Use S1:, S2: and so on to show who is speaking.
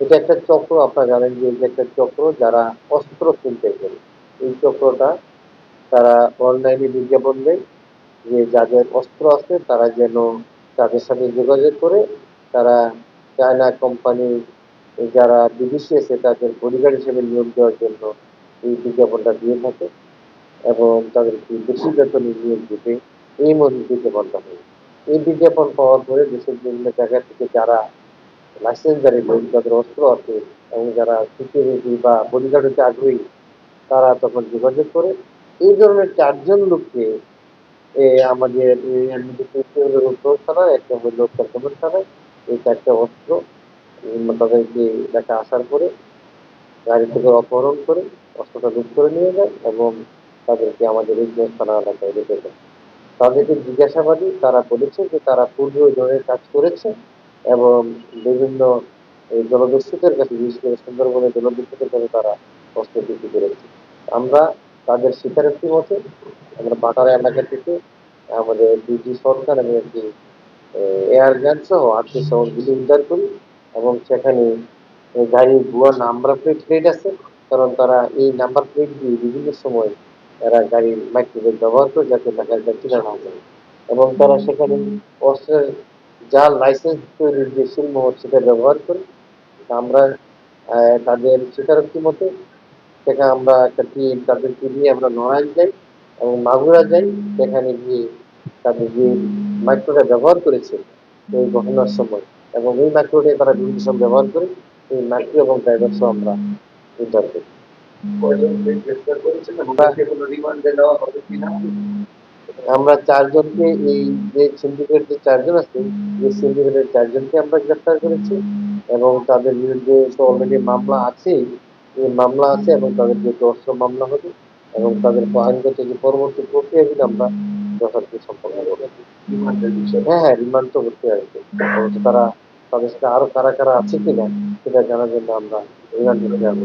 S1: এটা একটা চক্র, আপনারা জানেন যে এটা একটা চক্র যারা অস্ত্র কিনতে করে। এই চক্রটা তারা অনলাইনে বিজ্ঞাপন দেয় যে যাদের অস্ত্র আছে তারা যেন তাদের সাথে যোগাযোগ করে তারা চায়না কোম্পানি যারা বিদেশি আছে তাদের বডিগার্ড হিসেবে নিয়োগ দেওয়ার জন্য এই বিজ্ঞাপনটা দিয়ে থাকে এবং তাদেরকে বেশি বেতনে নিয়োগ দিতে এই বিজ্ঞাপনটা হয়। এই বিজ্ঞাপন পাওয়ার পরে দেশের বিভিন্ন জায়গা থেকে যারা লাইসেন্সধারী লোক যাদের অস্ত্র আছে এবং যারা সিকিউরিটি বা বডিগার্ড হতে আগ্রহী তারা তখন যোগাযোগ করে এই ধরনের ৪ জন লোককে আমাদের উত্তর থানায়, একটা হলো ক্যান্টনমেন্ট থানায়, এই ৪ টা অস্ত্র তাদেরকে এলাকা আসার পরে গাড়ি থেকে অপহরণ করে অস্ত্রটা লুট করে নিয়ে যায় এবং তাদেরকে আমাদের এই থানা এলাকায় রেখে দেয়। তাদেরকে জিজ্ঞাসাবাদে তারা বলেছে যে তারা পূর্বে ওই ধরনের কাজ করেছে এবং বিভিন্ন এই জলদস্যুদের কাছে, বিশেষ করে সুন্দরবনের জলদস্যুদের কাছে তারা অস্ত্র বিক্রি করেছে। আমরা তাদের স্বীকারোক্তি মতে আমরা পাটারা এলাকা থেকে আমাদের ডিজি সরকার এবং একটি এয়ার গান সহ ৮টি শহরগুলি উদ্ধার করি এবং সেখানে গাড়ির ভুয়া নাম্বার প্লেট আছে, কারণ তারা এই নাম্বার প্লেট দিয়ে বিভিন্ন সময় তারা গাড়ির মাইক্রোওয়েভ ব্যবহার করে যাতে ঢাকার চিনা না যায় এবং তারা সেখানে অস্ত্রের জাল লাইসেন্স তৈরির যে শিল্পমহল সেটা ব্যবহার করে। আমরা তাদের স্বীকারোক্তি মতে সেখানে আমরা একটা টিম তাদেরকে নিয়ে আমরা নড়াইল যাই এবং মাগুরা যাই, সেখানে গিয়ে তাদের যে মাইক্রোটা ব্যবহার করেছে এই ঘটনার সময় এবং এই মাইক্রোটাই তারা বিভিন্ন সময় ব্যবহার করে এই মাইক্রো এবং ড্রাইভার সহ আমরা উদ্ধার করি। আমরা ৪ জনকে এই যে সিন্ডিকেট যে ৪ জন আছে এই সিন্ডিকেটের ৪ জনকে আমরা গ্রেফতার করেছি এবং তাদের বিরুদ্ধে তো অলরেডি মামলা আছেই। এই মামলা আছে এবং তাদের বিরুদ্ধে অস্ত্র মামলা হবে এবং তাদের আইনগত যে পরবর্তী প্রক্রিয়াগুলো আমরা যথারীতি সম্পন্ন করব। হ্যাঁ, হ্যাঁ, রিমান্ড তো করতে আসবে। অবশ্য তারা তাদের সাথে আরো কারা আছে কিনা সেটা জানার জন্য আমরা রিমান্ড নিতে যাবো।